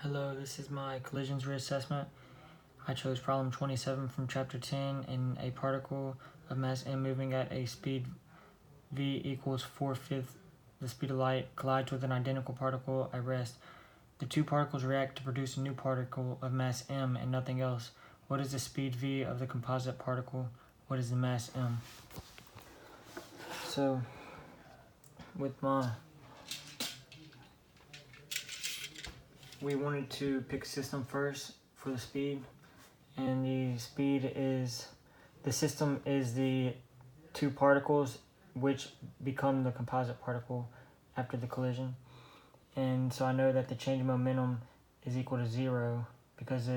Hello, this is my collisions reassessment. I chose problem 27 from chapter 10. In a particle of mass m moving at a speed v equals 4/5 the speed of light collides with an identical particle at rest. The two particles react to produce a new particle of mass m and nothing else. What is the speed v of the composite particle? What is the mass m? So, we wanted to pick a system first for the speed, and the system is the two particles which become the composite particle after the collision. And so I know that the change in momentum is equal to 0 because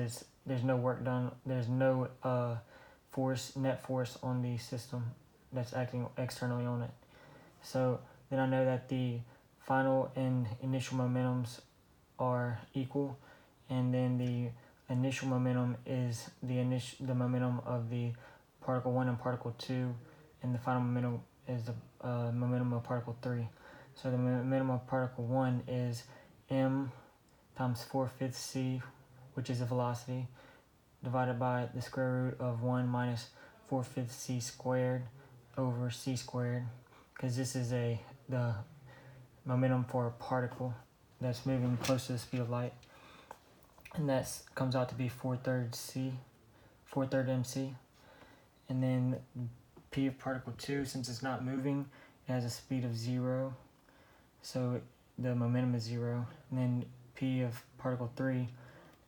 there's no work done, there's no net force on the system that's acting externally on it. So then I know that the final and initial momentums are equal, and then the initial momentum is the momentum of the particle 1 and particle 2, and the final momentum is the momentum of particle 3. So the momentum of particle 1 is m times 4/5 c, which is the velocity, divided by the square root of 1 minus 4/5 c squared over c squared, because this is the momentum for a particle that's moving close to the speed of light, and that comes out to be 4/3 mc. And then p of particle 2, since it's not moving, it has a speed of 0, so the momentum is 0. And then p of particle 3,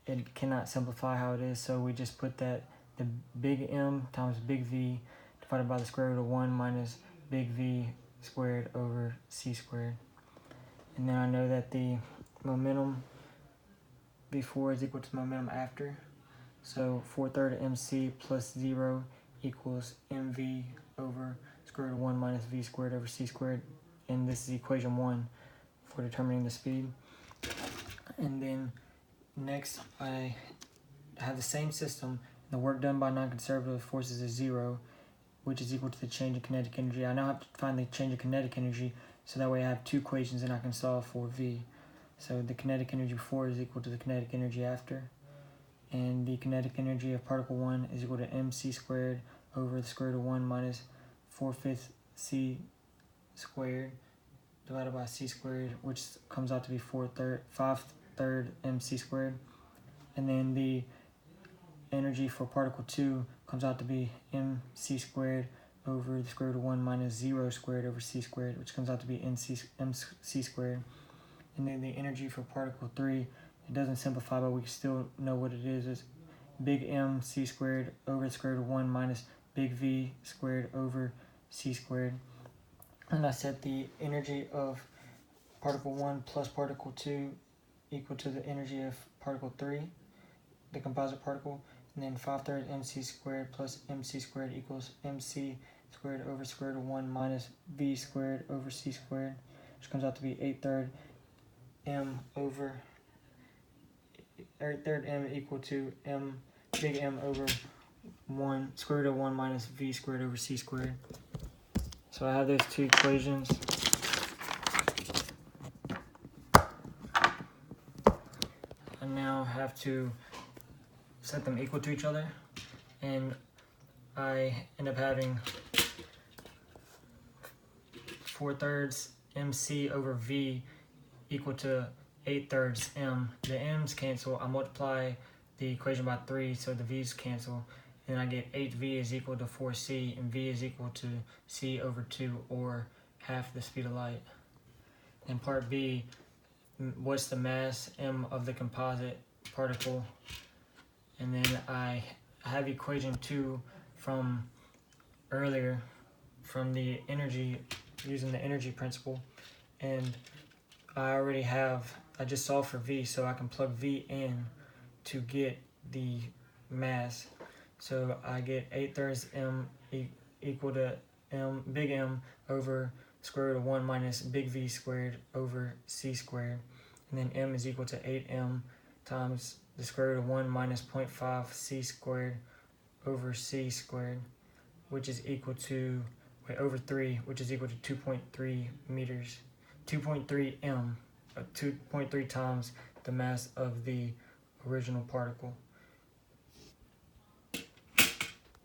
it cannot simplify how it is, so we just put that the big M times big V divided by the square root of 1 minus big V squared over c squared. And then I know that the momentum before is equal to the momentum after. So 4/3 mc plus 0 equals mv over square root of 1 minus v squared over c squared. And this is equation 1 for determining the speed. And then next I have the same system. The work done by non-conservative forces is 0, which is equal to the change in kinetic energy. I now have to find the change in kinetic energy, so that way I have two equations and I can solve for V. So the kinetic energy before is equal to the kinetic energy after. And the kinetic energy of particle 1 is equal to mc squared over the square root of 1 minus 4/5 c squared divided by c squared, which comes out to be 5/3 mc squared. And then the energy for particle 2 comes out to be mc squared over the square root of 1 minus 0 squared over c squared, which comes out to be mc squared. And then the energy for particle 3, it doesn't simplify, but we still know what it is. It's big M c squared over the square root of 1 minus big V squared over c squared. And I set the energy of particle 1 plus particle 2 equal to the energy of particle 3, the composite particle. And then 5/3 mc squared plus mc squared equals mc squared over square root of 1 minus v squared over c squared, which comes out to be 8/3 m equal to big M over 1 square root of 1 minus v squared over c squared. So I have those two equations. I now have to set them equal to each other, and I end up having 4/3 mc over v equal to 8/3 m. The m's cancel. I multiply the equation by 3, so the v's cancel. And I get 8v is equal to 4c, and v is equal to c over 2, or half the speed of light. And part B, what's the mass m of the composite particle? And then I have equation 2 from earlier, from the energy, using the energy principle. And I just solved for V, so I can plug V in to get the mass. So I get 8/3 m equal to big M over square root of 1 minus big V squared over c squared. And then m is equal to 8m times the square root of 1 minus 0.5 c squared over c squared, which is equal to, over 3, which is equal to 2.3 meters. 2.3 m, 2.3 times the mass of the original particle.